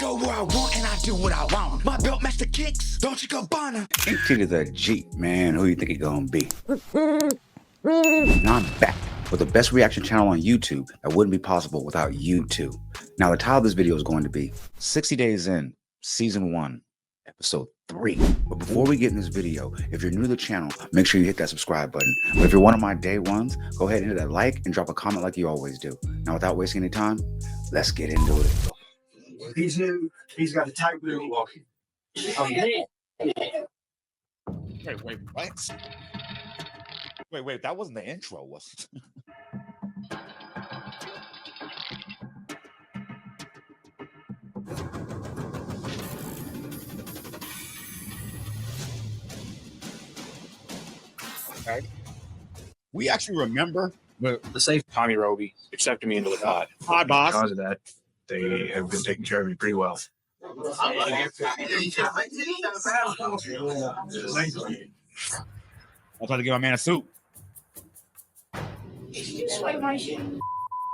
go where I want and I do what I want. My belt match the kicks, don't you go Bonner? Empty to the Jeep, man. Who you think he gonna be? Now I'm back with the best reaction channel on YouTube that wouldn't be possible without you two. Now the title of this video is going to be 60 Days In, Season 1, Episode 3. But before we get in this video, if you're new to the channel, make sure you hit that subscribe button. But if you're one of my day ones, go ahead and hit that like and drop a comment like you always do. Now without wasting any time, let's get into it. He's new. He's got a tight little walking. Wait, what? Wait, that wasn't the intro, was it? Okay. We actually remember The safe Tommy Roby accepted me into the pod. Hi, boss. Because of that, they have been taking care of me pretty well. I'll try to give my man a suit.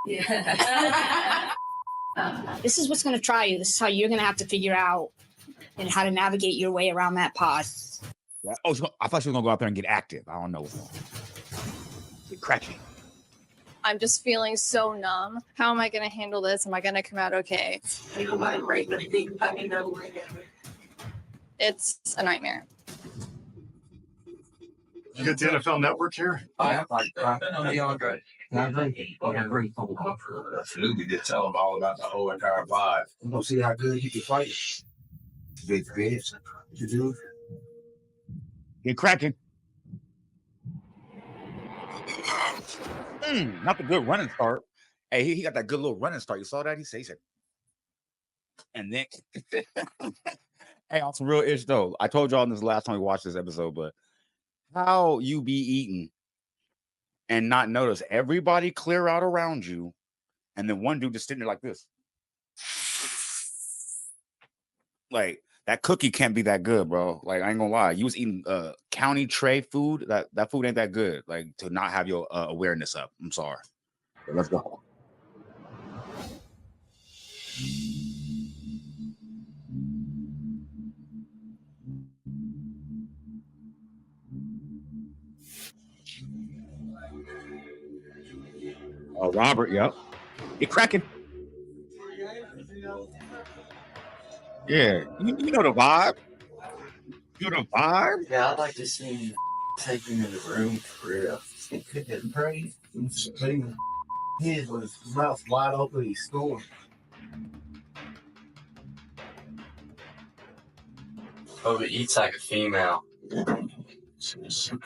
Yeah. This is what's going to try you. This is how you're going to have to figure out and how to navigate your way around that pod. Yeah. Oh, I thought she was going to go out there and get active. I don't know. Get cracking. I'm just feeling so numb. How am I going to handle this? Am I going to come out okay? It's a nightmare. You got the NFL Network here? Deandre. Absolutely did tell him all about the whole entire pod. I'm gonna see how good you can fight. Big bitch. You do? Get cracking. Not the good running start. Hey, he got that good little running start. You saw that? He said. And then, hey, on some real ish though. I told y'all this last time we watched this episode, but how you be eating and not notice everybody clear out around you, and then one dude just sitting there like this. Like, that cookie can't be that good, bro. Like, I ain't gonna lie. You was eating county tray food. That food ain't that good. Like, to not have your awareness up. I'm sorry. But let's go. Oh, Robert, yep. Get cracking. Yeah, you know the vibe. You know the vibe. Yeah, I'd like to see him take him in the room for real. He couldn't pray. His was his mouth wide open. He's snoring. Oh, but eats like a female.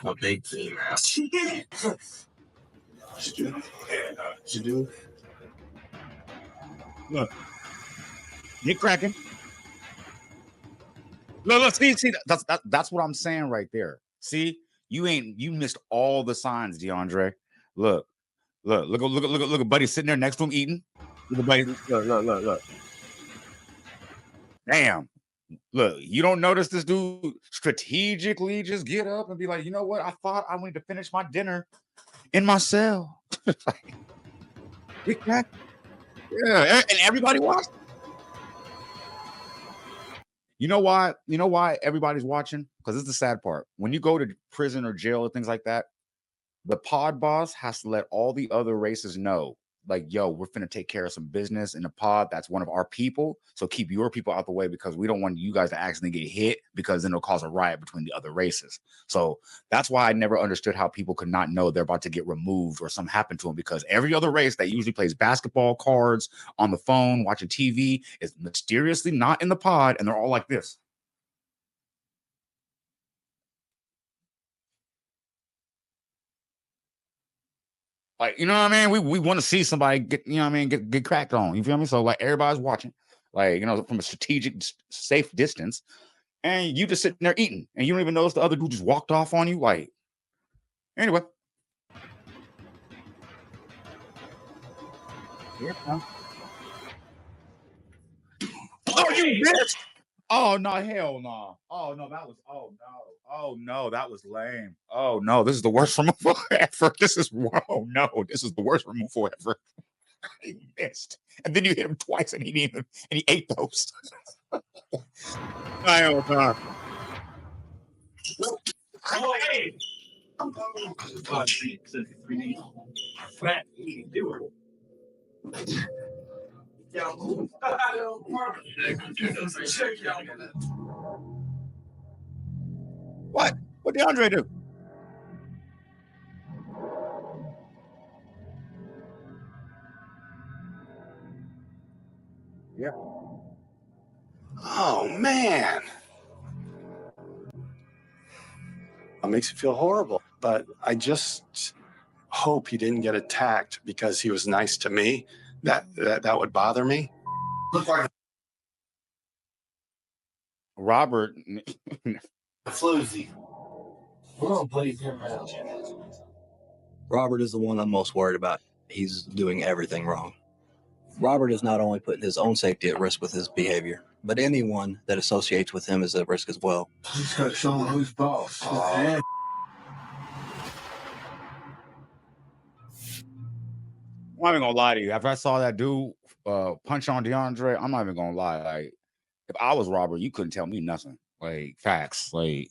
A big female. You do? Look, get cracking. Look, see, that's what I'm saying right there. See, you missed all the signs, Deandre. Look at buddy sitting there next to him eating. Look at buddy, look. Damn. Look, you don't notice this dude strategically just get up and be like, you know what? I thought I wanted to finish my dinner in my cell. Like, get cracked. Yeah, and everybody watched. You know why? You know why everybody's watching? Because it's the sad part. When you go to prison or jail or things like that, the pod boss has to let all the other races know, like, yo, we're finna take care of some business in the pod. That's one of our people. So keep your people out the way because we don't want you guys to accidentally get hit because then it'll cause a riot between the other races. So that's why I never understood how people could not know they're about to get removed or something happened to them, because every other race that usually plays basketball, cards, on the phone, watching TV is mysteriously not in the pod, and they're all like this. Like, you know what I mean? We want to see somebody get, you know what I mean, get cracked on. You feel me? So like everybody's watching, like, you know, from a strategic, safe distance, and you just sitting there eating, and you don't even notice the other dude just walked off on you. Like, anyway. Yeah. Oh, you bitch! Oh no, hell no. Oh no, that was that was lame. Oh no, this is the worst removal ever. This is the worst removal ever. He missed. And then you hit him twice and he ate those. I don't know. Hey! What? What did Deandre do? Yeah. Oh, man. It makes me feel horrible, but I just hope he didn't get attacked because he was nice to me. That would bother me. Look like Robert. a floozy. We're gonna bleed him out. Robert is the one I'm most worried about. He's doing everything wrong. Robert is not only putting his own safety at risk with his behavior, but anyone that associates with him is at risk as well. He's got to show him who's boss. I'm not even gonna lie to you. After I saw that dude punch on Deandre, I'm not even gonna lie. Like, if I was Robert, you couldn't tell me nothing. Like, facts. Like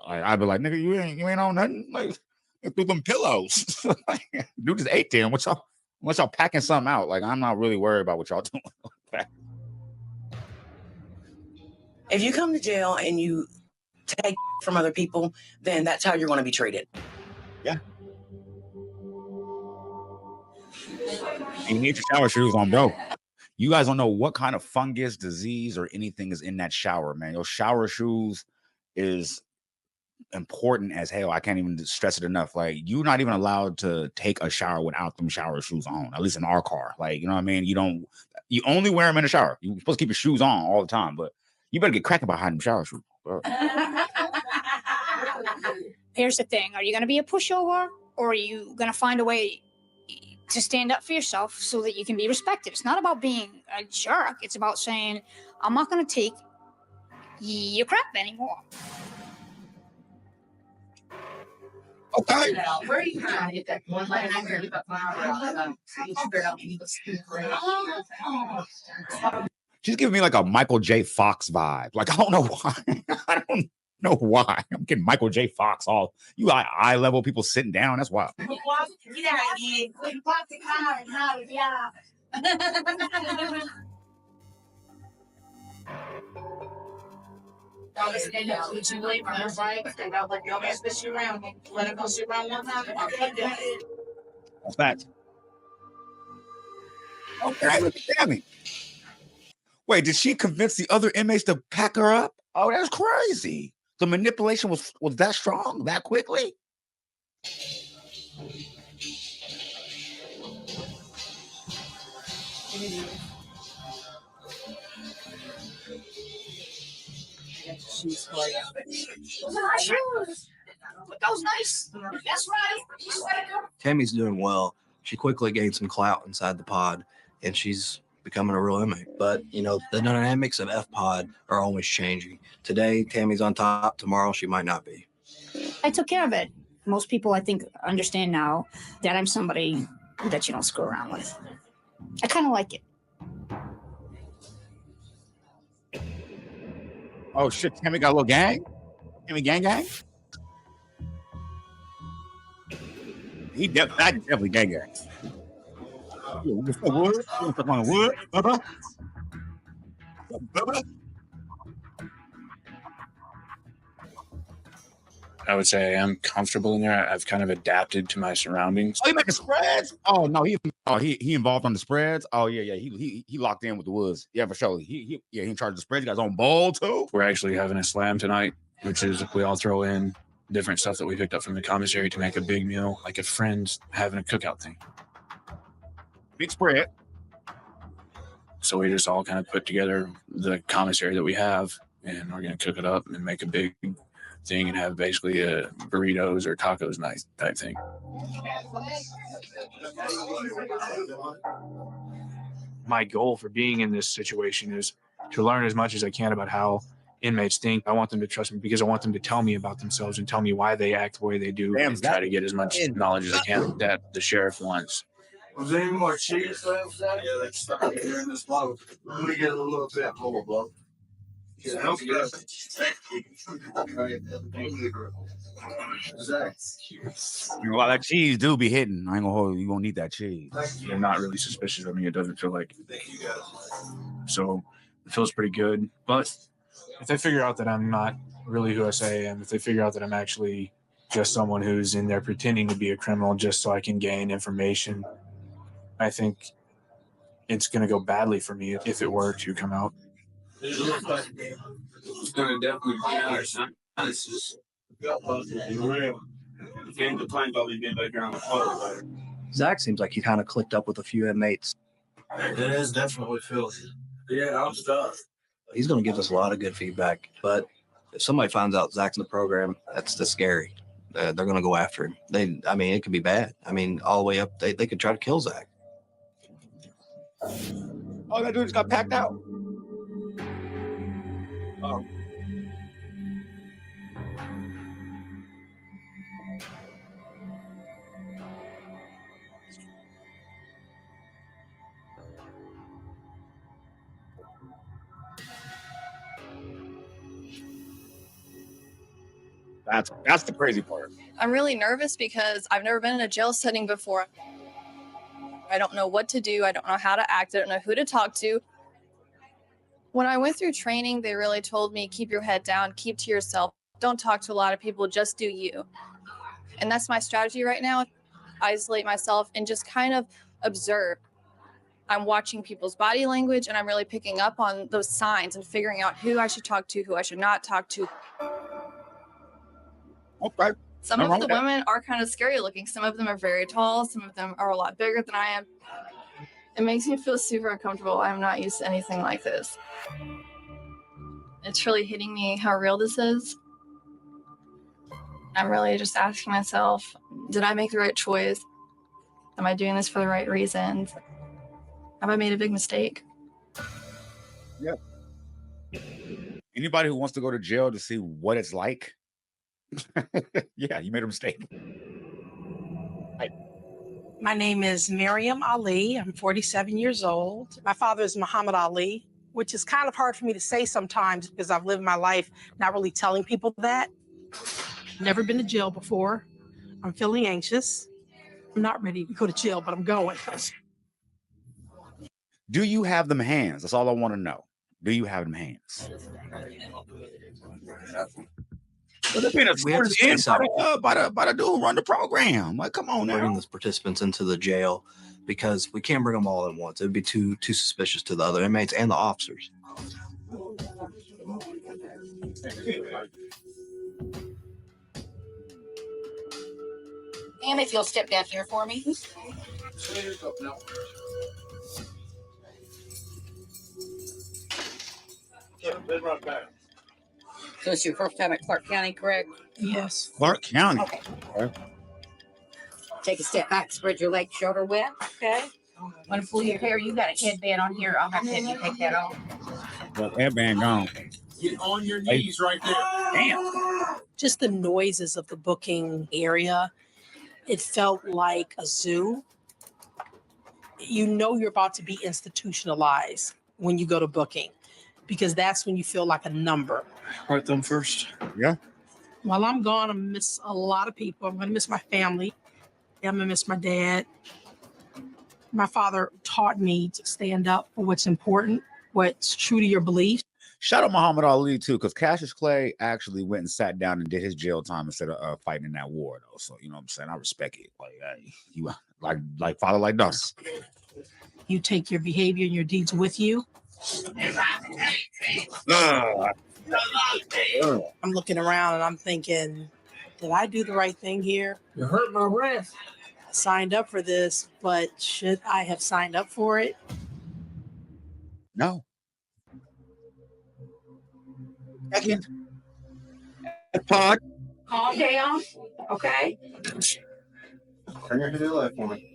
I'd be like, nigga, you ain't on nothing. Like, you threw them pillows. Dude just ate them. What y'all packing something out? Like, I'm not really worried about what y'all doing. If you come to jail and you take from other people, then that's how you're going to be treated. Yeah. You need your shower shoes on, bro. You guys don't know what kind of fungus, disease, or anything is in that shower, man. Your shower shoes is important as hell. I can't even stress it enough. Like, you're not even allowed to take a shower without them shower shoes on, at least in our car. Like, you know what I mean? You only wear them in the shower. You're supposed to keep your shoes on all the time, but you better get cracking behind them shower shoes. Here's the thing. Are you going to be a pushover, or are you going to find a way to stand up for yourself so that you can be respected? It's not about being a jerk. It's about saying, I'm not going to take your crap anymore. Okay. Where are you trying to get that one line? She's giving me like a Michael J. Fox vibe. Like, I don't know why. I don't know why. I'm getting Michael J. Fox all. You got eye level people sitting down. That's wild. That's facts. Okay, look at Tammy. Wait, did she convince the other inmates to pack her up? Oh, that's crazy. The manipulation was that strong, that quickly? Those nice. That's right. Tammy's doing well. She quickly gained some clout inside the pod, and she's becoming a real inmate. But, you know, the dynamics of F-Pod are always changing. Today, Tammy's on top. Tomorrow, she might not be. I took care of it. Most people, I think, understand now that I'm somebody that you don't screw around with. I kind of like it. Oh, shit. Tammy got a little gang? Tammy gang? He definitely gang. Wood. I would say I'm comfortable in there. I've kind of adapted to my surroundings. Oh, he making spreads? Oh no, he involved on the spreads. Oh yeah. He locked in with the Woods. Yeah, for sure. He in charge of the spreads. He got his own bowl too. We're actually having a slam tonight, which is we all throw in different stuff that we picked up from the commissary to make a big meal, like a friend's having a cookout thing. Big spread. So we just all kind of put together the commissary that we have, and we're going to cook it up and make a big thing and have basically a burritos or tacos night type thing. My goal for being in this situation is to learn as much as I can about how inmates think. I want them to trust me because I want them to tell me about themselves and tell me why they act the way they do. And try to get as much knowledge as I can that the sheriff wants. Was there any more cheese left? Yeah, they stuck it here in this bottle. Let me get a little here in this bottle. Let me get a little bit more, bro. Yeah, help you. Zack. You know, that cheese do be hitting. I ain't gonna hold you. You gonna need that cheese. They're not really suspicious of me. It doesn't feel like. So it feels pretty good. But If they figure out that I'm not really who I say I am, if they figure out that I'm actually just someone who's in there pretending to be a criminal just so I can gain information, I think it's going to go badly for me if it were to come out. It's going to definitely bring out our sinuses. You can't complain about me being back here on the phone. Zack seems like he kind of clicked up with a few inmates. It is definitely feels. Yeah, I'm stuck. He's going to give us a lot of good feedback. But if somebody finds out Zack's in the program, that's scary. They're going to go after him. I mean, it could be bad. I mean, all the way up, they could try to kill Zack. Oh, that dude just got packed out. Oh. That's the crazy part. I'm really nervous because I've never been in a jail setting before. I don't know what to do. I don't know how to act. I don't know who to talk to. When I went through training, they really told me, keep your head down, keep to yourself. Don't talk to a lot of people, just do you. And that's my strategy right now. Isolate myself and just kind of observe. I'm watching people's body language and I'm really picking up on those signs and figuring out who I should talk to, who I should not talk to. Okay. Some of the women are kind of scary looking. Some of them are very tall. Some of them are a lot bigger than I am. It makes me feel super uncomfortable. I'm not used to anything like this. It's really hitting me how real this is. I'm really just asking myself, did I make the right choice? Am I doing this for the right reasons? Have I made a big mistake? Yep. Anybody who wants to go to jail to see what it's like, yeah, you made a mistake. My name is Miriam Ali. I'm 47 years old. My father is Muhammad Ali, which is kind of hard for me to say sometimes because I've lived my life not really telling people that. Never been to jail before. I'm feeling anxious. I'm not ready to go to jail, but I'm going. Do you have them hands? That's all I want to know. Do you have them hands? But they're being escorted in by the dude who run the program. Like, come on now. Bringing those participants into the jail because we can't bring them all at once. It would be too suspicious to the other inmates and the officers. And if you'll step down here for me. So it's your first time at Clark County, correct? Yes. Clark County. Okay. Take a step back, spread your legs shoulder width. Okay. Want to pull your hair? You got a headband on here. I'll have to have you take that off. The headband gone. Get on your knees right there. Damn. Just the noises of the booking area. It felt like a zoo. You know you're about to be institutionalized when you go to booking because that's when you feel like a number. Write them first. Yeah. While I'm gone, I'm going to miss a lot of people. I'm going to miss my family. I'm going to miss my dad. My father taught me to stand up for what's important, what's true to your beliefs. Shout out Muhammad Ali too, because Cassius Clay actually went and sat down and did his jail time instead of fighting in that war, though. So you know what I'm saying. I respect it. Like you, like father, like daughter. You take your behavior and your deeds with you. I'm looking around and I'm thinking, did I do the right thing here? You hurt my wrist. I signed up for this, but should I have signed up for it? No. Again. Pod. Calm down. Okay. Turn your head to the left for me.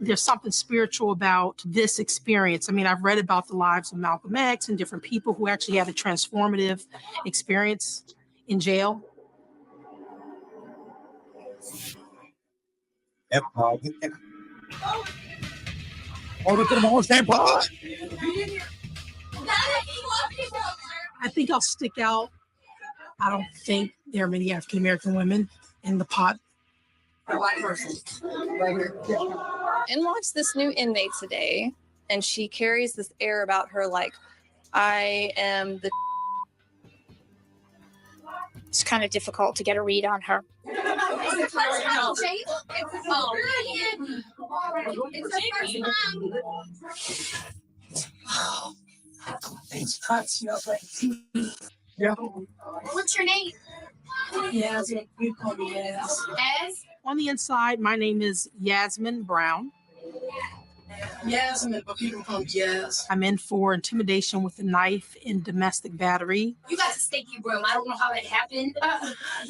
There's something spiritual about this experience. I mean, I've read about the lives of Malcolm X and different people who actually had a transformative experience in jail. F-Pod. Oh, look at them all stand pod. I think I'll stick out. I don't think there are many African American women in the pod. And watch this new inmate today, and she carries this air about her like, I am the. It's kind of difficult to get a read on her. Yeah. What's your name? Yasmin. You call me Yas. Ez? On the inside, my name is Yasmin Brown. Yasmin, but people call me Yas. I'm in for intimidation with a knife and domestic battery. You got a stinky room. I don't know how that happened.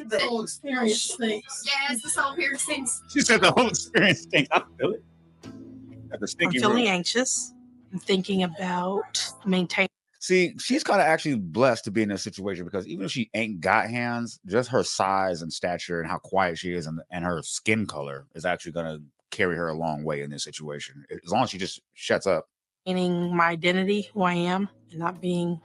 The whole experience stinks. Yes, this whole here stinks. She said the whole experience stinks. I feel it. Got the I'm stinky feeling room. anxious. I'm thinking about maintaining. See, she's kind of actually blessed to be in this situation because even if she ain't got hands, just her size and stature and how quiet she is and her skin color is actually going to carry her a long way in this situation. As long as she just shuts up. Maintaining my identity, who I am, and not being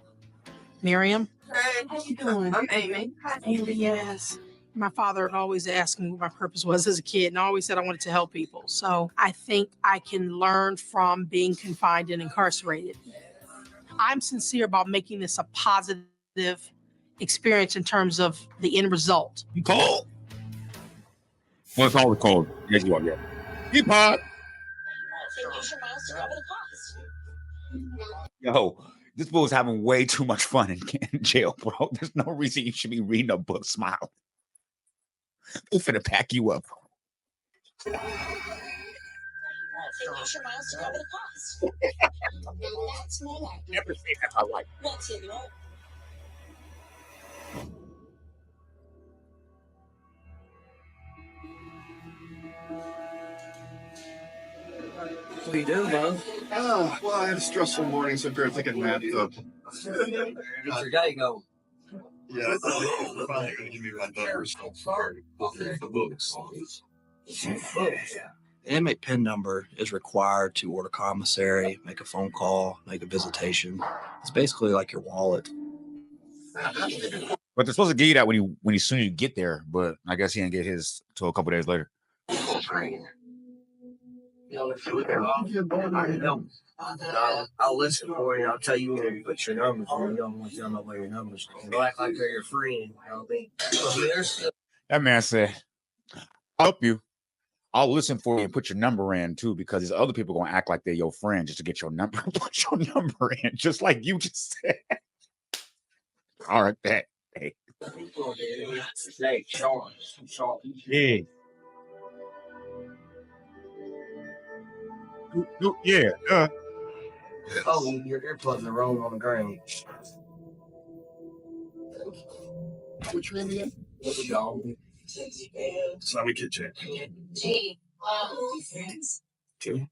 Miriam. Hey, how you doing? I'm Amy. Hi, Amy. Yes. My father always asked me what my purpose was as a kid, and I always said I wanted to help people. So I think I can learn from being confined and incarcerated. I'm sincere about making this a positive experience in terms of the end result. You cold? Well, it's always cold. Yes, you are, yeah. Keep hot. Yo, this fool's having way too much fun in jail, bro. There's no reason you should be reading a book smiling. They're finna pack you up. Never seen that in my life. What do you do, bud? Oh, well, I had a stressful morning, so I figured taking a nap. How's your day go? Yeah, I thought they were probably going to give me my numbers. The books. An inmate PIN number is required to order commissary, make a phone call, make a visitation. It's basically like your wallet. But they're supposed to give you that when you soon as you get there, but I guess he didn't get his till a couple days later. I'll listen for you. I'll tell you where you put your numbers. You don't want to know where your numbers. Go act like they're your friend. That man said, I'll help you. I'll listen for you and put your number in too, because these other people gonna act like they're your friend just to get your number. Put your number in, just like you just said. All right, that. Hey. Yeah. Yeah. Oh, your earplugs are rolling on the ground. Which room again? Sorry, kitchen. Two.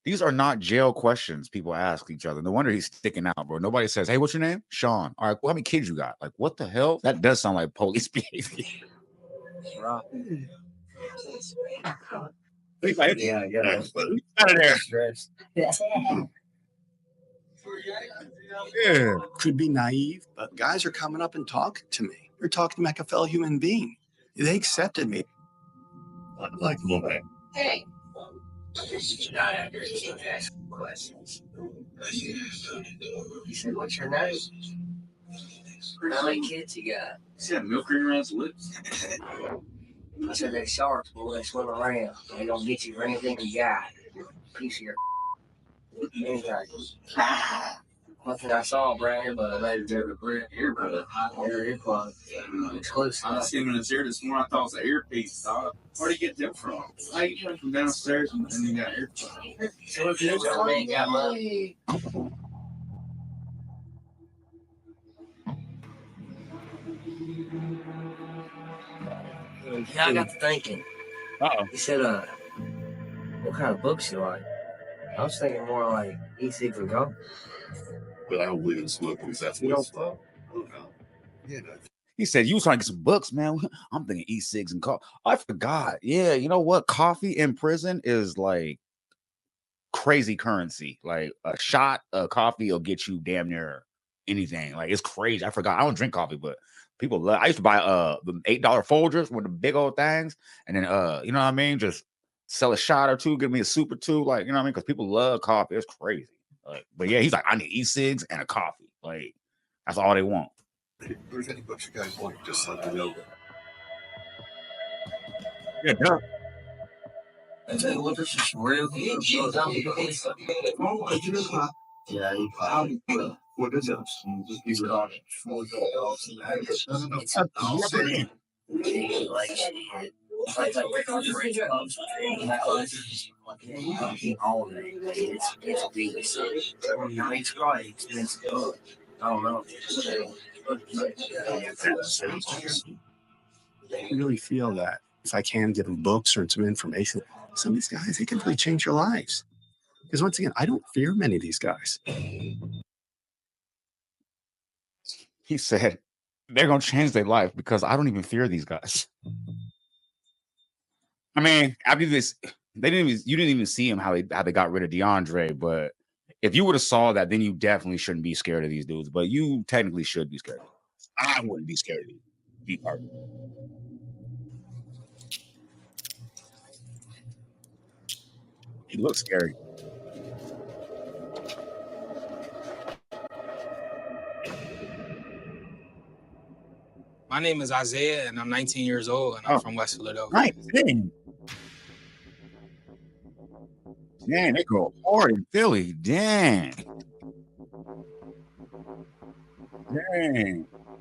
These are not jail questions people ask each other. No wonder he's sticking out, bro. Nobody says, hey, what's your name? Sean. All right, well, how many kids you got? Like, what the hell? That does sound like police behavior. Right. Yeah. Out of there. Yeah. Could be naive, but guys are coming up and talking to me. They're talking to me like a fellow human being. They accepted me. Like a little bit. Hey. Questions. He said, what's your name? How many kids you got? He said milk cream around his lips. I said, they're sharks, boy. They swim around. They don't get you for anything you got. Piece of your anything. Nothing I saw around here, but I made it every earbud. Earplug. Exclusive. I seen him in his ear this morning. I thought it was an earpiece. Where'd he get them from? I came from downstairs and he got earplugs. So if you ain't got money. Yeah, I got to thinking. He said, what kind of books you like? I was thinking more like Eat, Seek, and Go. But I don't believe in smoking because that's You don't what's smoke? Oh, no. Yeah, He said, you was trying to get some books, man. I'm thinking e-cigs and coffee. I forgot. Yeah, you know what? Coffee in prison is like crazy currency. Like a shot of coffee will get you damn near anything. Like it's crazy. I forgot. I don't drink coffee, but people love. I used to buy the $8 Folgers with the big old things, and then you know what I mean? Just sell a shot or two, give me a soup or two, like you know what I mean? Because people love coffee. It's crazy. Like, but yeah, he's like, I need e-cigs and a coffee. Like that's all they want. If there's any books you guys want, just let me know. Yeah, duh. I tell you what, this is real good. What is it? It's I don't know. I really feel that if I can give them books or some information, some of these guys, they can really change your lives. Because once again, I don't fear many of these guys. He said they're gonna change their life because I don't even fear these guys. I mean, after this, you didn't even see him how they got rid of Deandre, but if you would have saw that, then you definitely shouldn't be scared of these dudes. But you technically should be scared. I wouldn't be scared of these. He looks scary. My name is Isaiah, and I'm 19 years old, and I'm from West Philadelphia. 19. Dang, they go hard in Philly. Dang.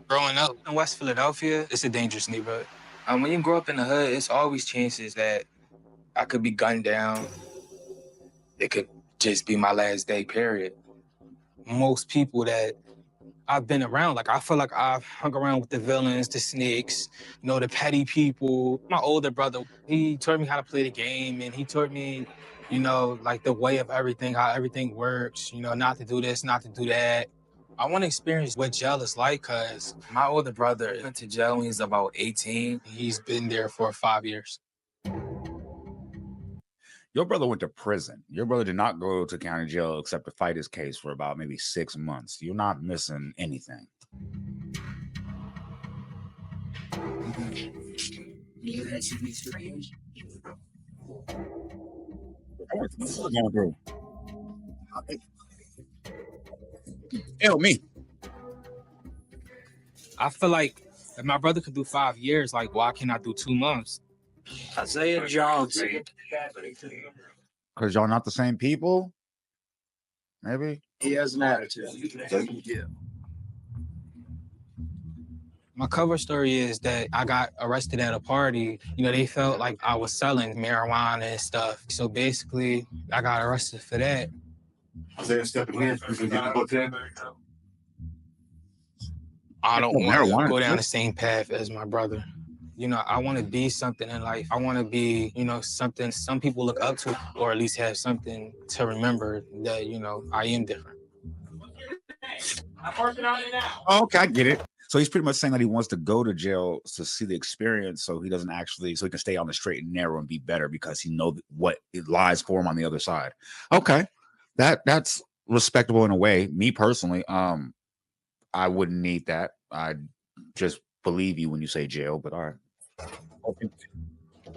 Growing up in West Philadelphia, it's a dangerous neighborhood. When you grow up in the hood, it's always chances that I could be gunned down. It could just be my last day, period. Most people that I've been around, like I feel like I've hung around with the villains, the snakes, you know, the petty people. My older brother, he taught me how to play the game, and he taught me, you know, like the way of everything, how everything works, you know, not to do this, not to do that. I want to experience what jail is like because my older brother went to jail when he's about 18. He's been there for 5 years. Your brother went to prison. Your brother did not go to county jail except to fight his case for about maybe 6 months. You're not missing anything. What's going through? Tell me. I feel like if my brother could do 5 years, like why can't I do 2 months? Isaiah Johnson. Because y'all not the same people? Maybe? He has an attitude. Yeah. My cover story is that I got arrested at a party. You know, they felt like I was selling marijuana and stuff. So basically, I got arrested for that. Isaiah, step in here. You can get the book in. I don't want to marijuana. go down the same path as my brother. You know, I want to be something in life. I want to be, you know, something some people look up to, or at least have something to remember that, you know, I am different. I'm working on it now. Oh, okay, I get it. So he's pretty much saying that he wants to go to jail to see the experience so he doesn't actually, so he can stay on the straight and narrow and be better because he knows what it lies for him on the other side. Okay. That's respectable in a way. Me personally, I wouldn't need that. I just believe you when you say jail, but all right.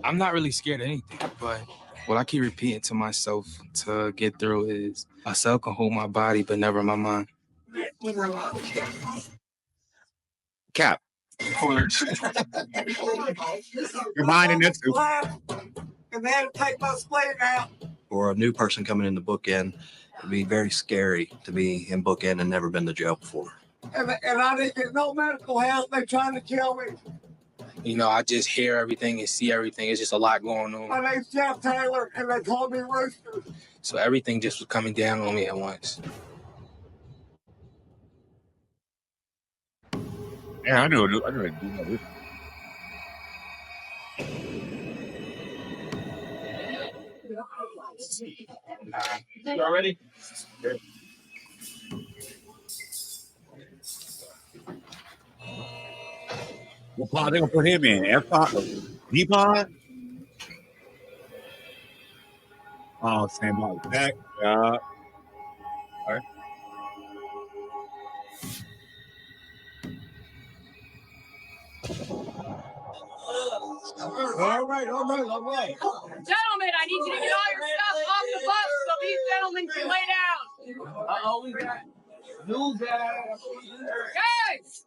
I'm not really scared of anything, but what I keep repeating to myself to get through is a cell can hold my body, but never my mind. Cap. Your mind in it too. And they had to take my spleen out. For a new person coming in the bookend, it'd be very scary to be in bookend and never been to jail before. And I didn't get no medical help. They're trying to kill me. You know, I just hear everything and see everything. It's just a lot going on. My name's Jeff Taylor, and they called me Rooster. So everything just was coming down on me at once. Yeah, I know this. Y'all ready? What pod they gonna put him in? F pod? D pod? Oh, same like Zack. Yeah. All right. All right. Gentlemen, I need you to get all your stuff off the bus so these gentlemen can lay down. Uh-oh, we got news Guys,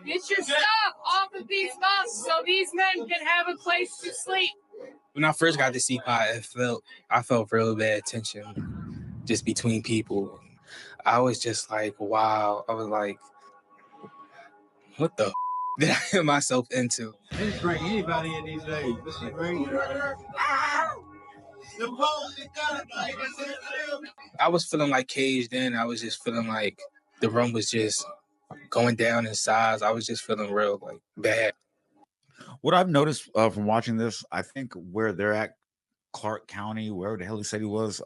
get your stuff off of these buses so these men can have a place to sleep. When I first got the CPOT, I felt real bad tension just between people. I was just like, wow. I was like, what the did I get myself into? They just bring anybody in these days. This is crazy. I was feeling like caged in. I was just feeling like the room was just going down in size. I was just feeling real like bad. What I've noticed from watching this, I think where they're at, Clark County, wherever the hell he said he was,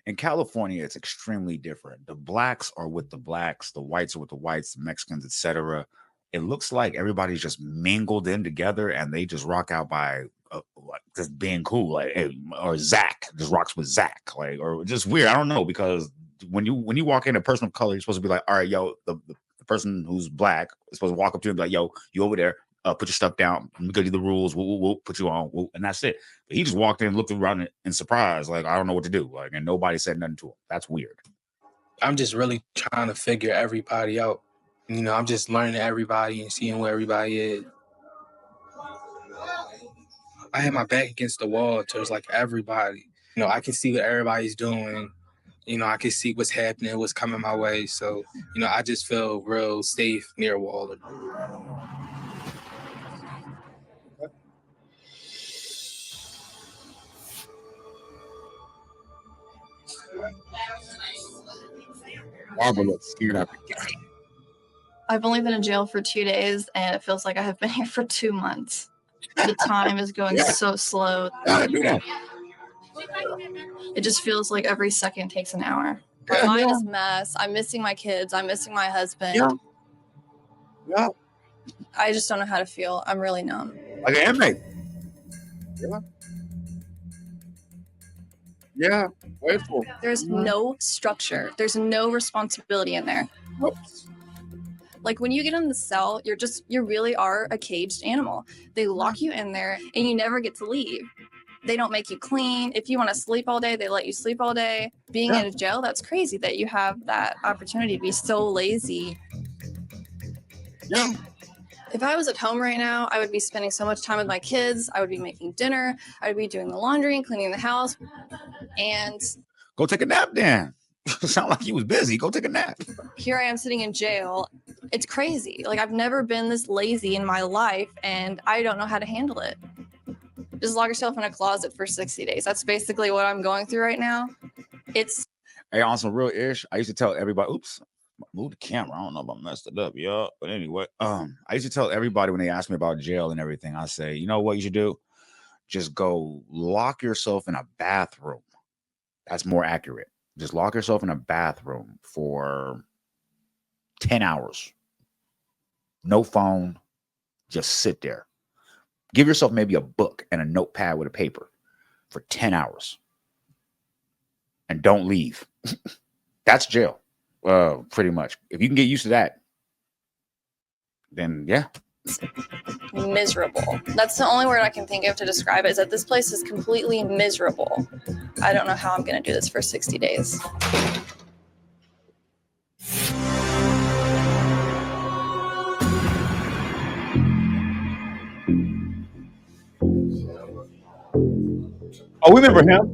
in California, it's extremely different. The blacks are with the blacks, the whites are with the whites, the Mexicans, etc. It looks like everybody's just mingled in together, and they just rock out by like just being cool, like hey, or Zack just rocks with Zack, like or just weird. I don't know, because when you walk in a person of color, you're supposed to be like, all right, yo, the person who's black is supposed to walk up to him and be like, yo, you over there. Put your stuff down. We go do the rules. We'll put you on, and that's it. But he just walked in, looked around in surprise, like I don't know what to do, like, and nobody said nothing to him. That's weird. I'm just really trying to figure everybody out. You know, I'm just learning everybody and seeing where everybody is. I had my back against the wall towards like everybody. You know, I can see what everybody's doing. You know, I can see what's happening, what's coming my way. So, you know, I just feel real safe near Waller. Barbara looks scared out the game. I've only been in jail for 2 days, and it feels like I have been here for 2 months. The time is going so slow. It just feels like every second takes an hour. My mind is a mess. I'm missing my kids. I'm missing my husband. Yeah. I just don't know how to feel. I'm really numb. Like an inmate. Yeah. Wasteful. There's no structure. There's no responsibility in there. Like when you get in the cell, you really are a caged animal. They lock you in there and you never get to leave. They don't make you clean. If you want to sleep all day, they let you sleep all day. Being in a jail, that's crazy that you have that opportunity to be so lazy. Yeah. If I was at home right now, I would be spending so much time with my kids. I would be making dinner. I would be doing the laundry and cleaning the house. And go take a nap then. Sound like he was busy. Go take a nap. Here I am sitting in jail. It's crazy. Like I've never been this lazy in my life, and I don't know how to handle it. Just lock yourself in a closet for 60 days. That's basically what I'm going through right now. Hey, on some real ish, I used to tell everybody, oops, move the camera. I don't know if I messed it up, yeah. But anyway, I used to tell everybody when they asked me about jail and everything, I say, you know what you should do? Just go lock yourself in a bathroom. That's more accurate. Just lock yourself in a bathroom for 10 hours. No phone. Just sit there. Give yourself maybe a book and a notepad with a paper for 10 hours. And don't leave. That's jail, pretty much. If you can get used to that, then yeah. Miserable. That's the only word I can think of to describe it, is that this place is completely miserable. I don't know how I'm going to do this for 60 days. Oh, we remember him.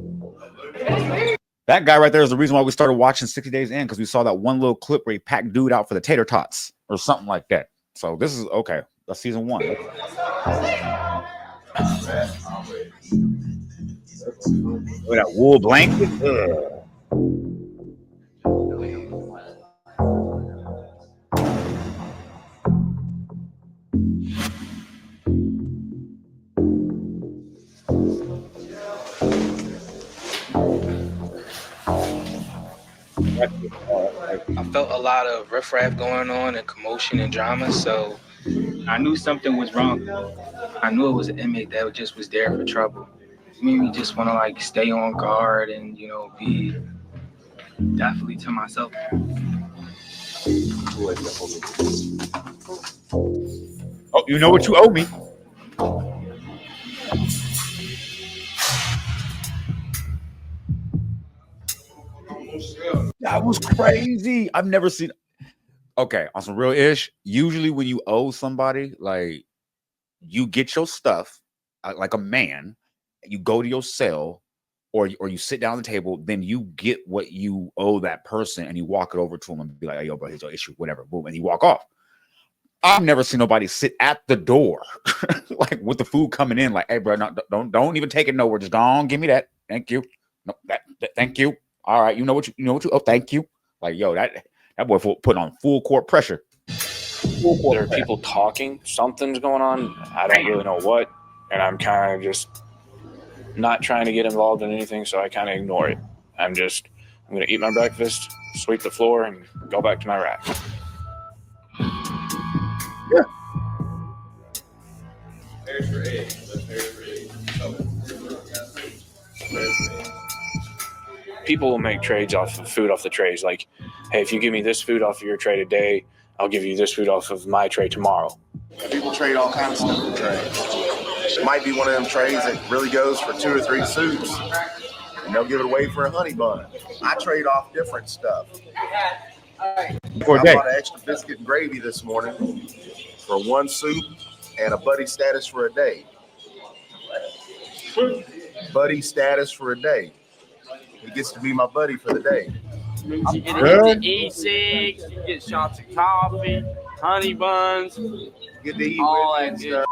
That guy right there is the reason why we started watching 60 Days In, because we saw that one little clip where he packed dude out for the Tater Tots or something like that. So this is okay. That's season 1. Look at that wool blanket. I felt a lot of riffraff going on and commotion and drama, so I knew something was wrong. I knew it was an inmate that just was there for trouble. It made me just want to like stay on guard and, you know, be definitely to myself. Oh, you know what you owe me. That was crazy. I've never seen. Okay, on some real ish. Usually, when you owe somebody, like you get your stuff, like a man, you go to your cell, or you sit down at the table, then you get what you owe that person, and you walk it over to him and be like, "Hey, yo, bro, here's your issue, whatever." Boom, and you walk off. I've never seen nobody sit at the door, like with the food coming in, like, "Hey, bro, no, don't even take it nowhere. Just go on, give me that. Thank you. No, that thank you. All right, you know what you. Oh, thank you." Like, yo, that boy put on full court pressure. There are people talking. Something's going on. I don't really know what, and I'm kind of just not trying to get involved in anything, so I kind of ignore it. I'm going to eat my breakfast, sweep the floor, and go back to my rack. Yeah. Pairs for eggs. That's pairs for eggs. People will make trades off of food off the trays. Like, hey, if you give me this food off of your tray today, I'll give you this food off of my tray tomorrow. People trade all kinds of stuff in trays. It might be one of them trays that really goes for 2 or 3 soups, and they'll give it away for a honey bun. I trade off different stuff. I bought an extra biscuit and gravy this morning for 1 soup and a buddy status for a day. Buddy status for a day. He gets to be my buddy for the day. You get to eat E6, you get shots of coffee, honey buns, get to eat all that good.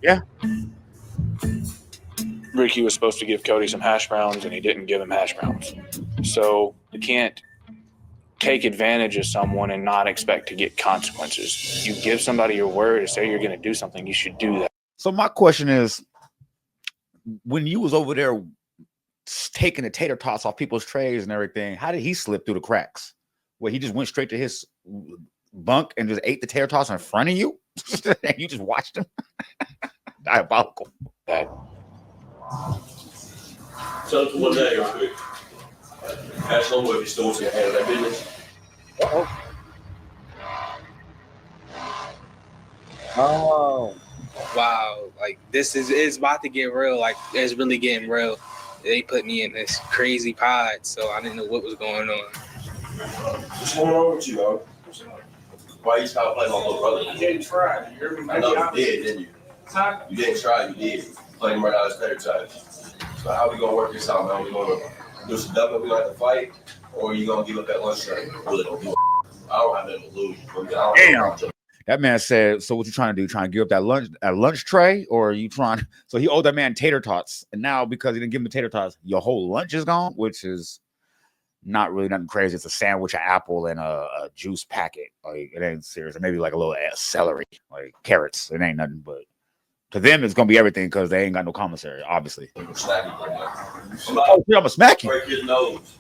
Yeah. Ricky was supposed to give Cody some hash browns, and he didn't give him hash browns. So you can't take advantage of someone and not expect to get consequences. You give somebody your word and say you're going to do something, you should do that. So my question is, when you was over there taking the tater tots off people's trays and everything, how did he slip through the cracks? Where he just went straight to his bunk and just ate the tater tots in front of you? And you just watched him? Diabolical. That. Tell us one day real quick. Ask Lomo if he still wants to handle that business. Oh. Wow, like this is about to get real. Like it's really getting real. They put me in this crazy pod, so I didn't know what was going on. What's going on with you, dog? Why you stopped playing my little brother? You didn't try. I know you did, didn't you? You didn't try, you did. Playing him right out of stereotype. So how we gonna work this out, man? We gonna do some dubbing, we gonna have to fight, or you gonna give up that lunch tray? Really don't do it. I don't have nothing to lose. Damn. That man said, so what you trying to do? Trying to give up that lunch tray? Or are you trying? So he owed that man tater tots. And now because he didn't give him the tater tots, your whole lunch is gone, which is not really nothing crazy. It's a sandwich, an apple, and a juice packet. Like, it ain't serious. Or maybe like a little celery, like carrots. It ain't nothing, but to them, it's going to be everything because they ain't got no commissary, obviously. Oh, shit, I'm going to smack you. Break his nose.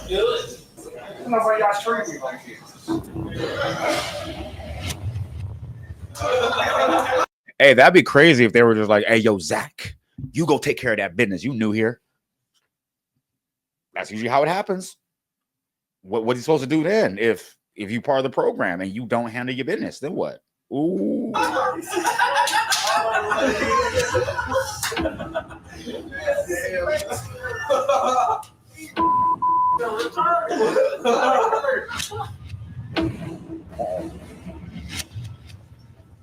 Good. I don't know why y'all treat me like this. Hey, that'd be crazy if they were just like, "Hey, yo, Zack, you go take care of that business. You new here." That's usually how it happens. What's he supposed to do then? If you part of the program and you don't handle your business, then what? Ooh.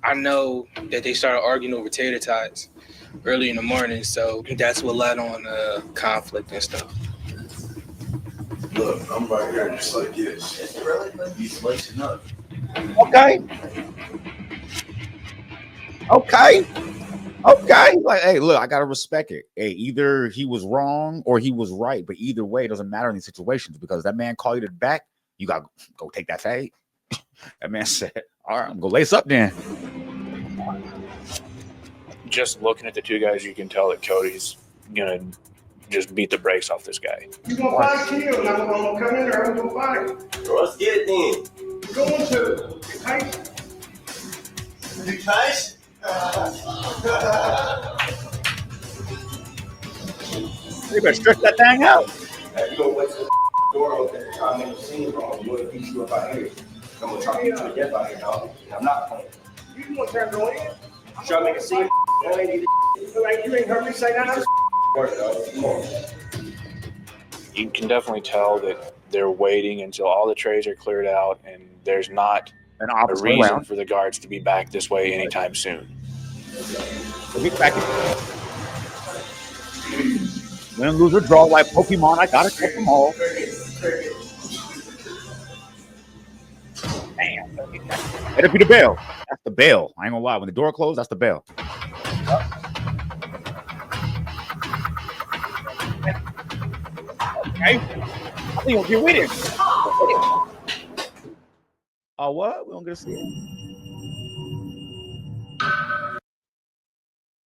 I know that they started arguing over tater tots early in the morning, so that's what led on conflict and stuff. Look, I'm right here just like this. He's lacing up. Okay. Like, hey, look, I gotta respect it. Hey, either he was wrong or he was right, but either way, it doesn't matter in these situations because that man called you to the back. You gotta go take that fade. That man said, "All right, I'm gonna lace up then." Just looking at the two guys, you can tell that Cody's gonna just beat the brakes off this guy. You gonna fight Kim? I'm gonna come in there. I'm gonna fight. Bro, let's get it then. Going to. Hey. You guys? You better stretch that thing out. Hey, you gonna wait till the door open and try to make a scene wrong. You wanna beat you up out here. I'm gonna try to beat you to death out here, dog. I'm not playing. You want to go in? Try to make a scene. You ain't heard me say that. Work, dog. Come on. You can definitely tell that they're waiting until all the trays are cleared out, and there's not an a reason for the guards to be back this way anytime soon. Win, lose, or draw like Pokemon. I gotta catch them all. Damn. That'll be the bell. That's the bell. I ain't gonna lie. When the door closed, that's the bell. Okay. I think we'll get with it. Oh, what? We don't get to see it.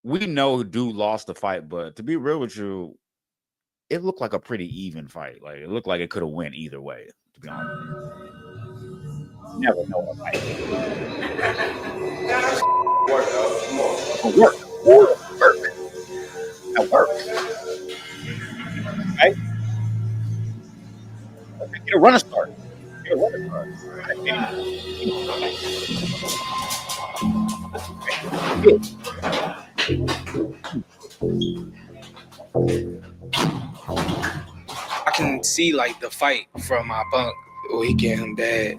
We know dude lost the fight, but to be real with you, it looked like a pretty even fight. Like, it looked like it could have went either way, to be honest. Never know a fight. Work, dog. Come on. Work. That works. Okay. Get a runner start. Get a runner start. I can see like the fight from my bunk. We getting bad.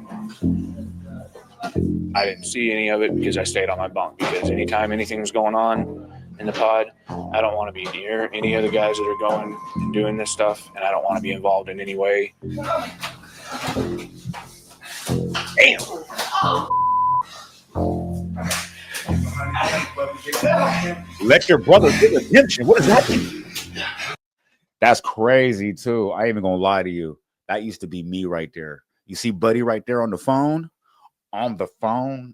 I didn't see any of it because I stayed on my bunk, because anytime anything's going on in the pod, I don't want to be near any of the guys that are going and doing this stuff, and I don't want to be involved in any way. Damn. Let your brother get redemption. What does that mean? That's crazy too. I ain't even gonna lie to you. That used to be me right there. You see Buddy right there on the phone? On the phone.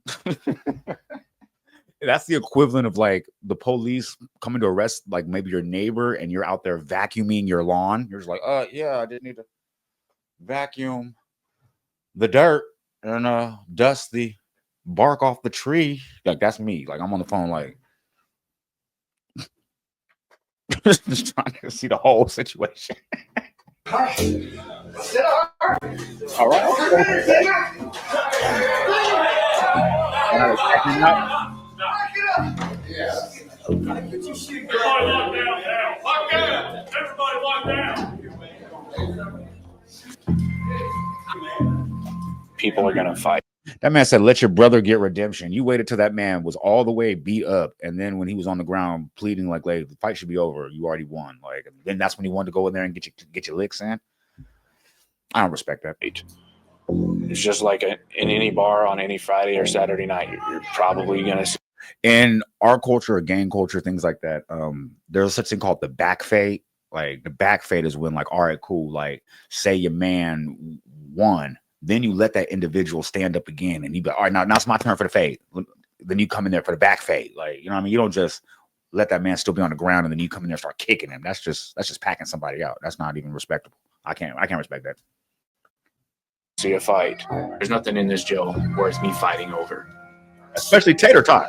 That's the equivalent of like the police coming to arrest like maybe your neighbor, and you're out there vacuuming your lawn. You're just like, yeah, I didn't need to vacuum the dirt and dust the bark off the tree. Like, that's me. Like, I'm on the phone like just trying to see the whole situation. All right. Everybody lock down. People are gonna fight. That man said, let your brother get redemption. You waited till that man was all the way beat up, and then when he was on the ground pleading like the fight should be over, you already won. Like, then that's when you wanted to go in there and get your licks in. I don't respect that. It's just like in any bar on any Friday or Saturday night, you're probably gonna see. In our culture, gang culture, things like that, there's such thing called the back fade. Like, the back fade is when, like, all right, cool, like, say your man won, then you let that individual stand up again, and you be like, all right, now it's my turn for the fade. Then you come in there for the back fade. Like, you know what I mean? You don't just let that man still be on the ground and then you come in there and start kicking him. That's just packing somebody out. That's not even respectable. I can't respect that. See a fight. There's nothing in this jail worth me fighting over. Especially Tater Tot.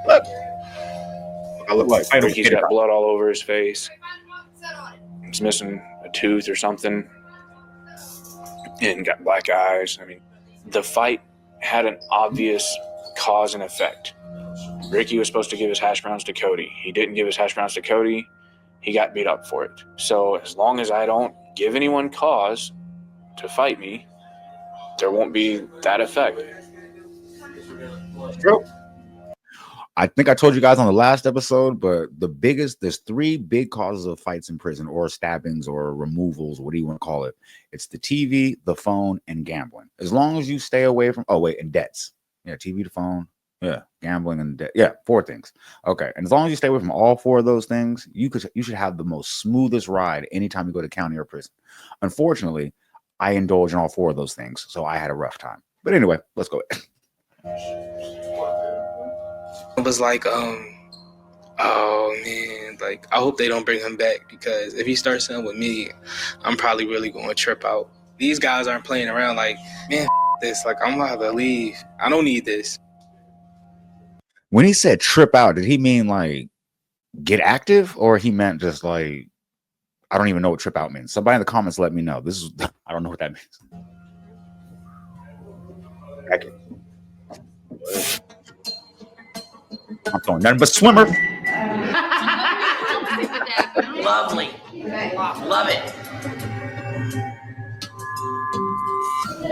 Look. I look like He's got blood all over his face. He's missing a tooth or something. And got black eyes. I mean, the fight had an obvious cause and effect. Ricky was supposed to give his hash browns to Cody. He didn't give his hash browns to Cody. He got beat up for it. So as long as I don't give anyone cause to fight me, there won't be that effect. True. I think I told you guys on the last episode, but there's three big causes of fights in prison, or stabbings, or removals, what do you want to call it? It's the TV, the phone, and gambling. As long as you stay away from, and debts. Yeah, TV, the phone, gambling, and debt. Yeah, 4 things. Okay, and as long as you stay away from all 4 of those things, you should have the most smoothest ride anytime you go to county or prison. Unfortunately, I indulge in all 4 of those things, so I had a rough time. But anyway, let's go. It was like, oh man, like, I hope they don't bring him back, because if he starts something with me, I'm probably really going to trip out. These guys aren't playing around. Like, man, this. Like, I'm gonna have to leave. I don't need this. When he said trip out, did he mean like get active, or he meant just like, I don't even know what trip out means? Somebody in the comments let me know. This is I don't know what that means. I'm throwing nothing but swimmer. Lovely. Love it.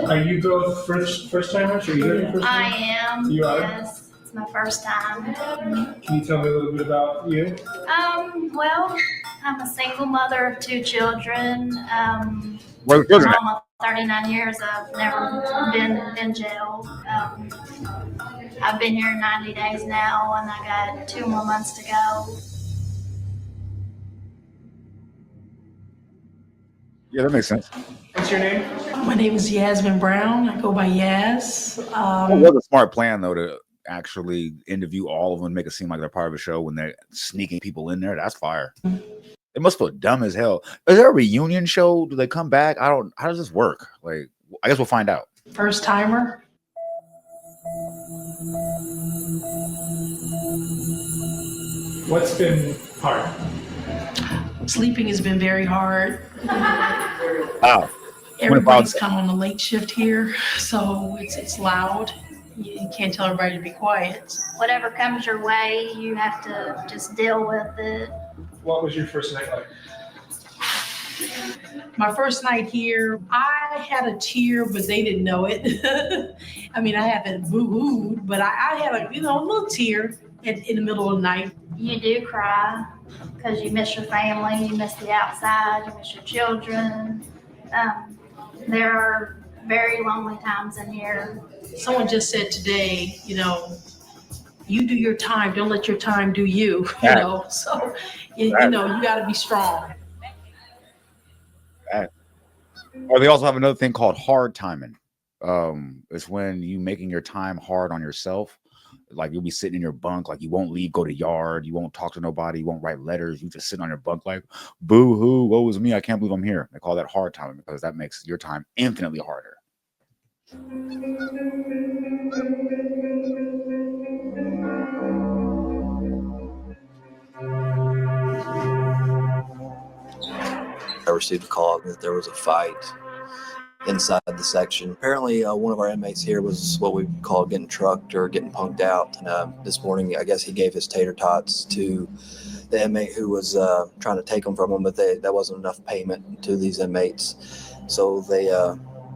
Are you both first timers? Are you here for first I time? am. You are? Yes, it's my first time. Can you tell me a little bit about you? Well, I'm a single mother of 2 children. Where For almost 39 years, I've never been jailed. I've been here 90 days now, and I got 2 more months to go. Yeah, that makes sense. What's your name? My name is Yasmin Brown. I go by Yas. It was a smart plan though to actually interview all of them and make it seem like they're part of a show when they're sneaking people in there. That's fire. It must feel dumb as hell. Is there a reunion show? Do they come back? How does this work? Like, I guess we'll find out. First timer. What's been hard? Sleeping has been very hard. Wow. Everybody's kind of on the late shift here, so it's loud. You can't tell everybody to be quiet. Whatever comes your way, you have to just deal with it. What was your first night like? My first night here, I had a tear, but they didn't know it. I mean, I haven't boo-hooed, but I had a little tear in the middle of the night. You do cry because you miss your family, you miss the outside, you miss your children. There are very lonely times in here. Someone just said today, you do your time, don't let your time do you, so, you got to be strong. Or they also have another thing called hard timing. It's when you making your time hard on yourself. Like you'll be sitting in your bunk, like you won't leave, go to yard, you won't talk to nobody, you won't write letters, you just sit on your bunk like, boo hoo, woe is me, I can't believe I'm here. They call that hard timing because that makes your time infinitely harder. I received a call that there was a fight inside the section. Apparently, one of our inmates here was what we call getting trucked or getting punked out. And this morning, I guess he gave his tater tots to the inmate who was trying to take them from him, but that wasn't enough payment to these inmates. So they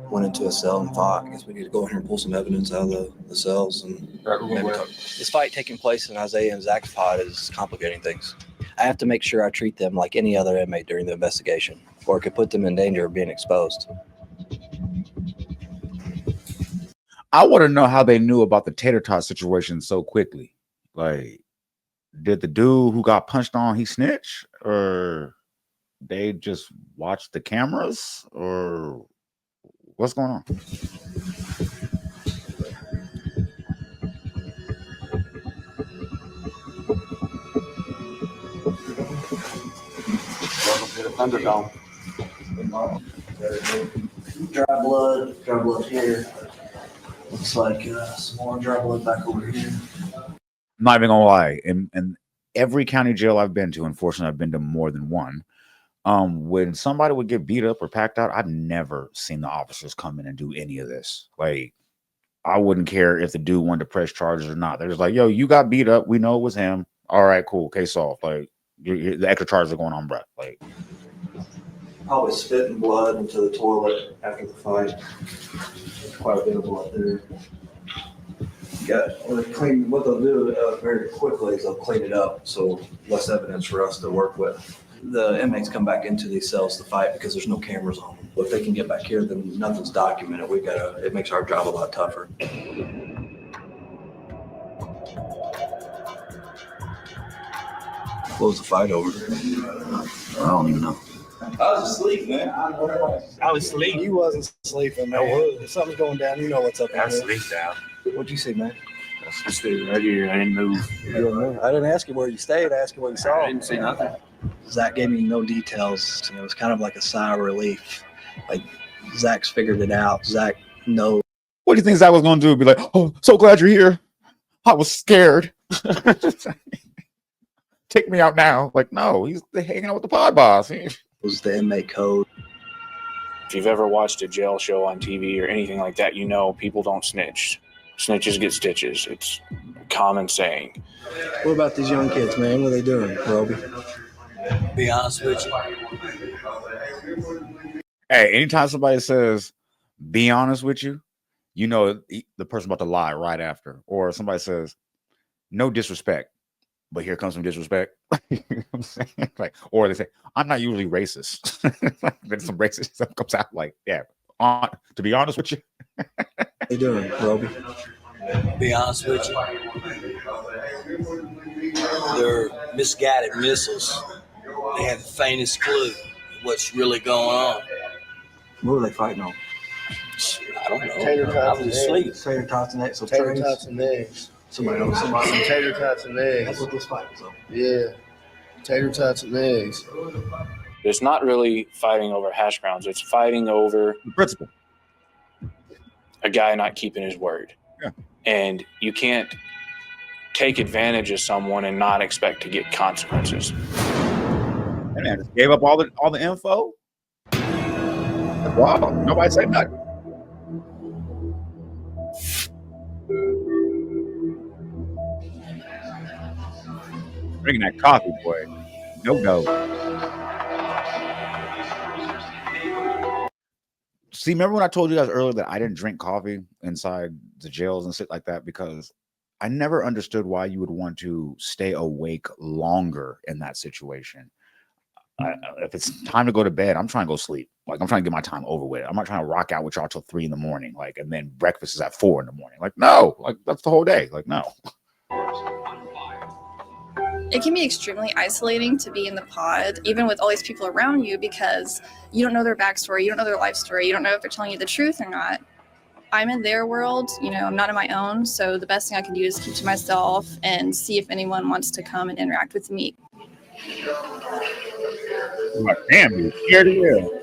went into a cell and fought. I guess we need to go in here and pull some evidence out of the cells. And maybe talk. This fight taking place in Isaiah and Zack's pod is complicating things. I have to make sure I treat them like any other inmate during the investigation, or it could put them in danger of being exposed. I want to know how they knew about the Tater Tot situation so quickly. Like, did the dude who got punched on, he snitch? Or they just watched the cameras? Or what's going on? Welcome to the Thunderdome. Dry blood here. Looks like some more dry blood back over here. I'm not even gonna lie. In every county jail I've been to, unfortunately, I've been to more than one. When somebody would get beat up or packed out, I've never seen the officers come in and do any of this. Like, I wouldn't care if the dude wanted to press charges or not. They're just like, yo, you got beat up. We know it was him. All right, cool. Case solved. Like, the extra charges are going on, bro. Like, Probably spitting blood into the toilet after the fight. Quite a bit of blood there. What they'll do very quickly is they'll clean it up, so less evidence for us to work with. The inmates come back into these cells to fight because there's no cameras on them. If they can get back here, then nothing's documented. It makes our job a lot tougher. What was the fight over? I don't even know. I was asleep, man. I was asleep. You wasn't sleeping, man. If something's going down, you know what's up. I was asleep down. What'd you see, man? I was just sitting right here. I didn't move. I didn't ask you where you stayed. I asked you what you saw. I didn't see nothing. Zach gave me no details. It was kind of like a sigh of relief. Like, Zach's figured it out. Zach knows. What What do you think Zack was going to do? Be like, oh, so glad you're here. I was scared. Take me out now. Like, no, he's hanging out with the pod boss. Was the inmate code. If you've ever watched a jail show on TV or anything like that, you know people don't snitch. Snitches get stitches. It's a common saying. What about these young kids, man? What are they doing, Roby? Be honest with you. Hey, anytime somebody says, be honest with you, you know the person about to lie right after. Or somebody says, no disrespect, but here comes some disrespect. You know what I'm saying? Like, or they say, I'm not usually racist. Then some racist stuff comes out like, yeah, to be honest with you. What are they doing, Roby? Be honest with you. They're misguided missiles. They have the faintest clue what's really going on. What were they fighting on? I don't know. Tater tots I was and asleep. eggs. Tater tots and eggs. So Tater trays. tots and eggs. Somebody else. Some tater tots and eggs. That's what this fight was on. Yeah. Tater tots and eggs. It's not really fighting over hash browns. It's fighting over the principle. A guy not keeping his word. Yeah. And you can't take advantage of someone and not expect to get consequences. Hey man, just gave up all the info. Wow, nobody said nothing. Drinking that coffee, boy. No. See, remember when I told you guys earlier that I didn't drink coffee inside the jails and shit like that? Because I never understood why you would want to stay awake longer in that situation. If it's time to go to bed, I'm trying to go sleep. Like, I'm trying to get my time over with. I'm not trying to rock out with y'all till 3 a.m. Like, and then breakfast is at 4 a.m. Like, no, like that's the whole day. Like, no. It can be extremely isolating to be in the pod, even with all these people around you, because you don't know their backstory, you don't know their life story, you don't know if they're telling you the truth or not. I'm in their world, I'm not in my own, so the best thing I can do is keep to myself and see if anyone wants to come and interact with me. Like, damn, you're scared of you.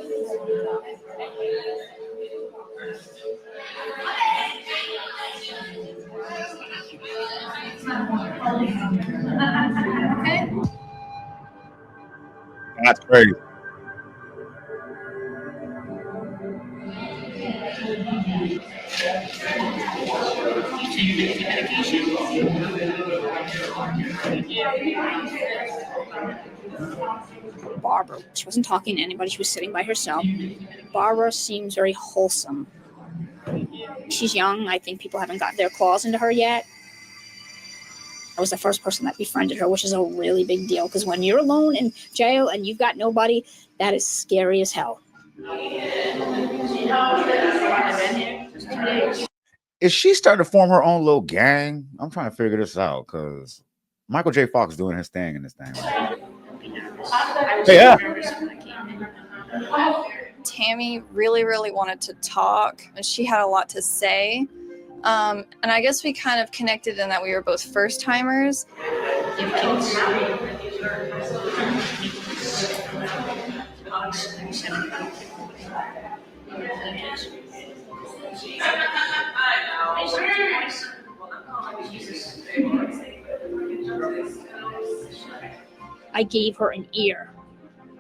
That's crazy. Barbara, she wasn't talking to anybody. She was sitting by herself. Barbara seems very wholesome. She's young. I think people haven't got their claws into her yet. I was the first person that befriended her, which is a really big deal, because when you're alone in jail and you've got nobody, that is scary as hell. Is she starting to form her own little gang? I'm trying to figure this out because Michael J. Fox doing his thing in this thing. Yeah. Tammy really, really wanted to talk, and she had a lot to say. And I guess we kind of connected in that we were both first timers. I gave her an ear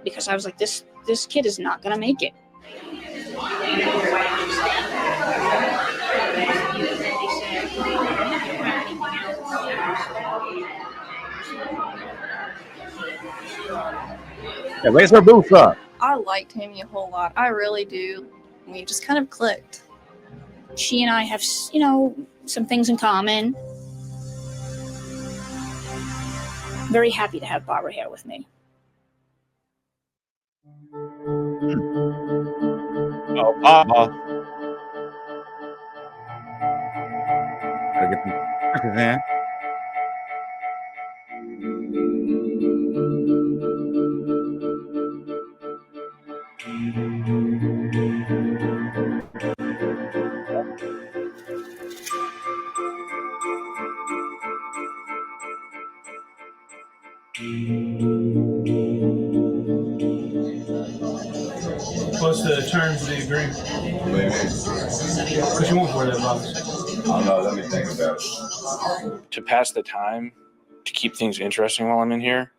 because I was like, this kid is not gonna make it. Yeah, raise her boots up. I like Tammy a whole lot. I really do. We just kind of clicked. She and I have, some things in common. Very happy to have Barbara here with me. Oh, Papa. Gotta get the crackers in. What's the terms of the agreement? What you want for that, Bob? I don't know. Let me think about it. To pass the time, to keep things interesting while I'm in here,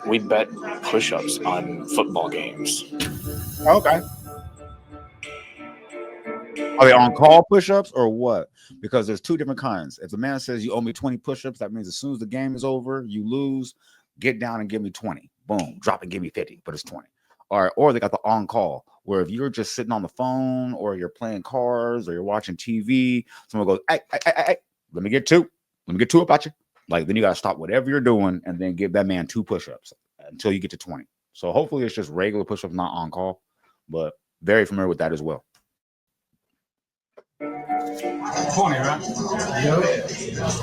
we bet push-ups on football games. Okay. Are they on call push-ups or what? Because there's two different kinds. If the man says you owe me 20 push-ups, that means as soon as the game is over, you lose, get down and give me 20. Boom, drop and give me 50, but it's 20. All right, or they got the on-call, where if you're just sitting on the phone or you're playing cards or you're watching TV, someone goes, hey, let me get two. Let me get two about you. Like, then you got to stop whatever you're doing and then give that man 2 push-ups until you get to 20. So hopefully it's just regular push-ups, not on-call, but very familiar with that as well. 20, right?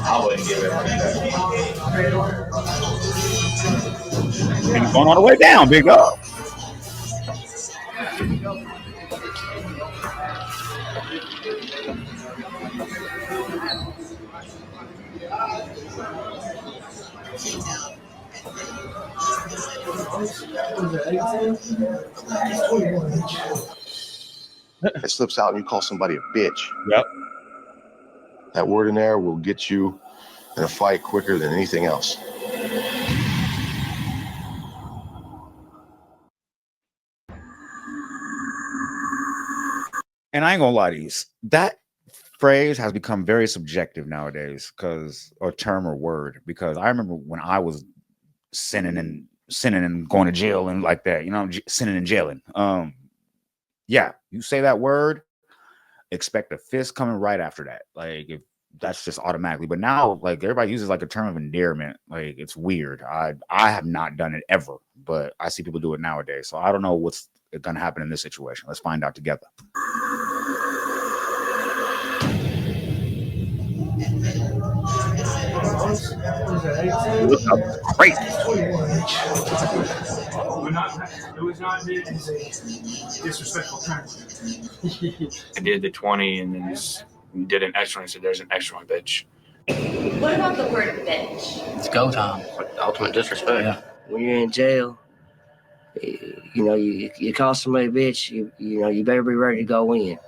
I wouldn't give it like that. And going all the way down, big up. It slips out and you call somebody a bitch. Yep. That word in there will get you in a fight quicker than anything else. And I ain't gonna lie to you, that phrase has become very subjective nowadays, or term or word, because I remember when I was sinning and going to jail and like that, sinning and jailing. Yeah, you say that word, expect a fist coming right after that. Like, if that's just automatically. But now, like, everybody uses like a term of endearment. Like, it's weird. I have not done it ever, but I see people do it nowadays. So I don't know what's gonna happen in this situation. Let's find out together. Great. It was not meant as a disrespectful term. I did the 20 and then did an extra and said, there's an extra one, bitch. What about the word bitch? It's go time. Ultimate disrespect. Yeah. When you're in jail, you call somebody a bitch, you better be ready to go in.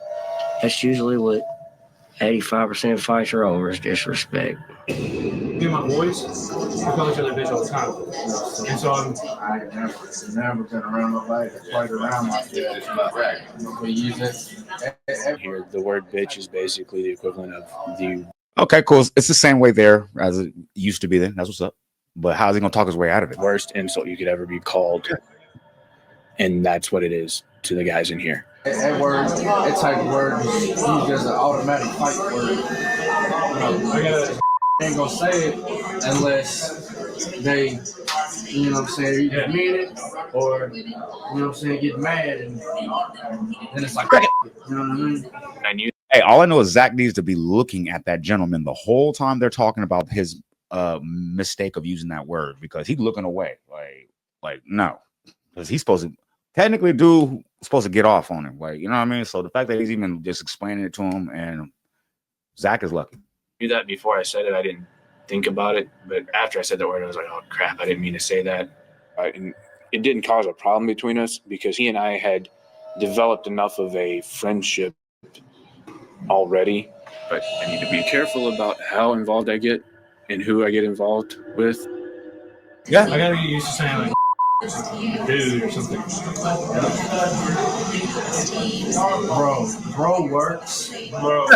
That's usually what 85% of fights are over, is disrespect. Me and my boys, we call each other bitch all the time. And so I never been around nobody to fight around like that. We use it. Here, the word bitch is basically the equivalent of the. Okay, cool. It's the same way there as it used to be then. That's what's up. But how's he gonna talk his way out of it? Worst insult you could ever be called. And that's what it is to the guys in here. That word, that type of word is used as an automatic fight word. I ain't gonna say it unless they, either mean it or, get mad and then it's like, you know what I mean? I knew. Hey, all I know is Zack needs to be looking at that gentleman the whole time they're talking about his mistake of using that word, because he's looking away. Like no, because he's supposed to technically supposed to get off on him. Like, you know what I mean? So the fact that he's even just explaining it to him, and Zack is lucky. I knew that before I said it. I didn't think about it, but after I said the word, I was like, oh crap, I didn't mean to say that. And it didn't cause a problem between us because he and I had developed enough of a friendship already. But I need to be careful about how involved I get and who I get involved with. Yeah, I gotta get used to saying like dude or something. Bro works. Bro.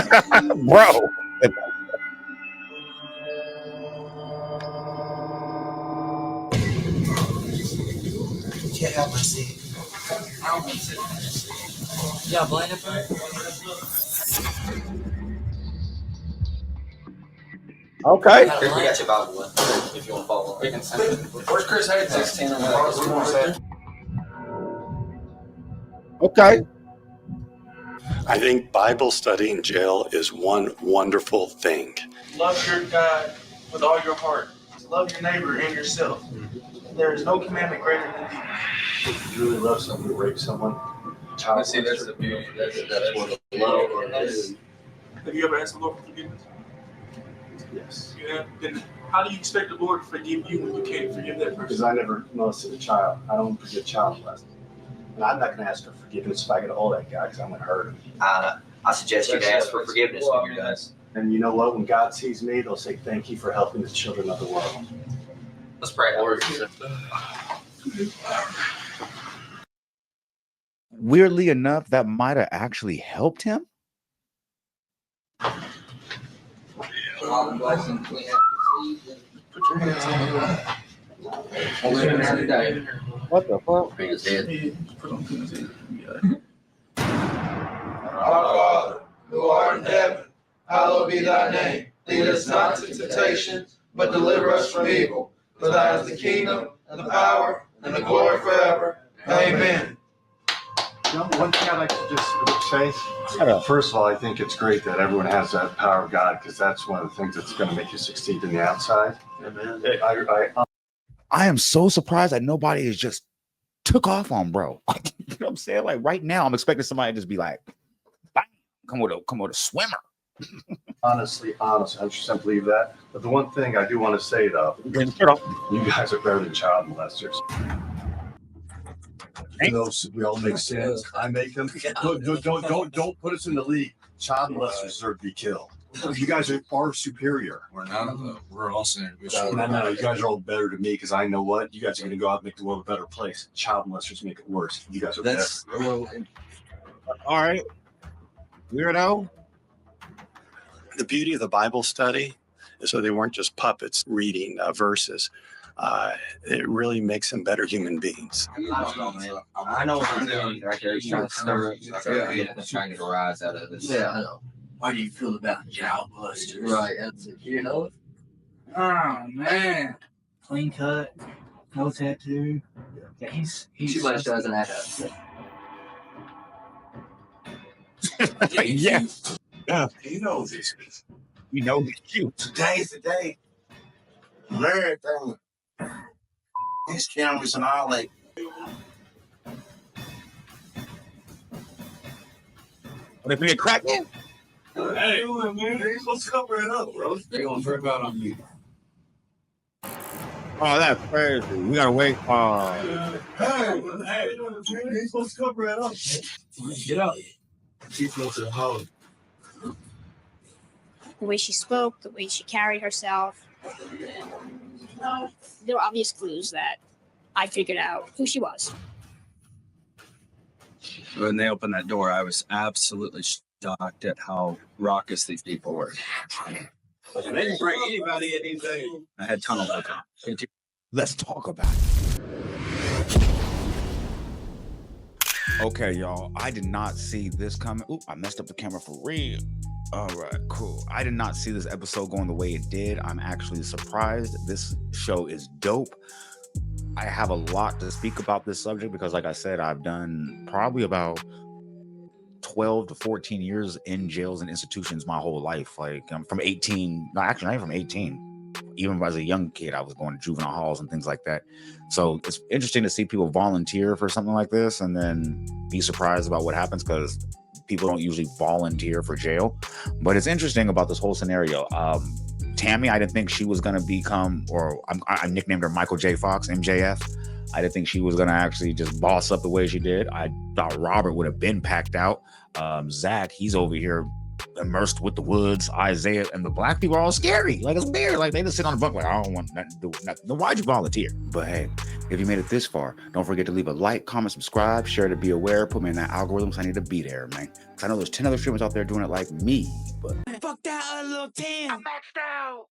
Can't help but see. Y'all blind up on it? Okay. We got your Bible one if you want to follow. Where's Chris Hayden? 16 on the Okay. I think Bible study in jail is one wonderful thing. Love your God with all your heart. Love your neighbor and yourself. There is no commandment greater than these. If you really love someone to rape someone, I see, that's the beauty. That's what the love is. Have you ever asked the Lord for forgiveness? yes. You have? Then how do you expect the Lord to forgive you when you can't forgive that person? Because I never molested a child. I don't forgive child molesting. And I'm not going to ask for forgiveness if I get a hold of that guy because I'm going to hurt him. I suggest you to ask for forgiveness when you're done. And you know what? When God sees me, they'll say, thank you for helping the children of the world. Let's pray. Weirdly enough, that might have actually helped him. What the fuck? Our Father, who art in heaven, hallowed be thy name. Lead us not to temptation, but deliver us from evil. For thine is the kingdom, and the power, and the glory forever. Amen. You know, one thing I'd like to just say, first of all, I think it's great that everyone has that power of God, because that's one of the things that's going to make you succeed in the outside. Amen. I am so surprised that nobody has just took off on bro. You know what I'm saying? Like right now, I'm expecting somebody to just be like, bang, come with a swimmer. Honestly, I just don't believe that. But the one thing I do want to say though, you guys are better than child molesters. We all make sense. I make them. Don't put us in the league. Child molesters deserve to be killed. You guys are far superior. We're not. We're all sinners. No, you guys are all better than me because I know what? You guys are going to go out and make the world a better place. Child molesters make it worse. You guys are better. All right. Weirdo. The beauty of the Bible study is so they weren't just puppets reading verses. It really makes them better human beings. I know what he's doing right there. He's trying to stir up. Trying to get a rise out of this. Yeah, I know. How do you feel about child molesters? Right. You know it? Oh, man. Clean cut, no tattoo. Yeah, he's too much doesn't add up. Yeah. Yeah, he knows this. You know he's cute. Today's the day. Marathon. These cameras and all that. What if we get cracked in? Hey, man, they supposed to cover it up, bro. They're gonna trip out on you. Oh, that's crazy. We gotta wait. Hey, they supposed to cover it up. Get up. She's supposed to hold. The way she spoke, the way she carried herself. There were obvious clues that I figured out who she was. When they opened that door, I was absolutely shocked at how raucous these people were. They didn't bring anybody anything. I had tunnel vision. Let's talk about it. Okay, y'all. I did not see this coming. Oop, I messed up the camera for real. All right, cool. I did not see this episode going the way it did. I'm actually surprised. This show is dope. I have a lot to speak about this subject because, like I said, I've done probably about 12 to 14 years in jails and institutions my whole life. Like I'm from 18, no, actually not even from 18. Even as a young kid, I was going to juvenile halls and things like that. So it's interesting to see people volunteer for something like this and then be surprised about what happens because people don't usually volunteer for jail. But it's interesting about this whole scenario. Tammy, I didn't think she was going to become, or I nicknamed her Michael J. Fox, MJF. I didn't think she was going to actually just boss up the way she did. I thought Robert would have been packed out. Zack, he's over here immersed with the woods. Isaiah and the black people are all scary. Like it's weird. Like they just sit on the bunk like, I don't want nothing to do with nothing. Then why'd you volunteer? But hey, if you made it this far, don't forget to leave a like, comment, subscribe, share to be aware, put me in that algorithm so I need to be there, man. Because I know there's 10 other streamers out there doing it like me. But fuck that little 10. I'm maxed out.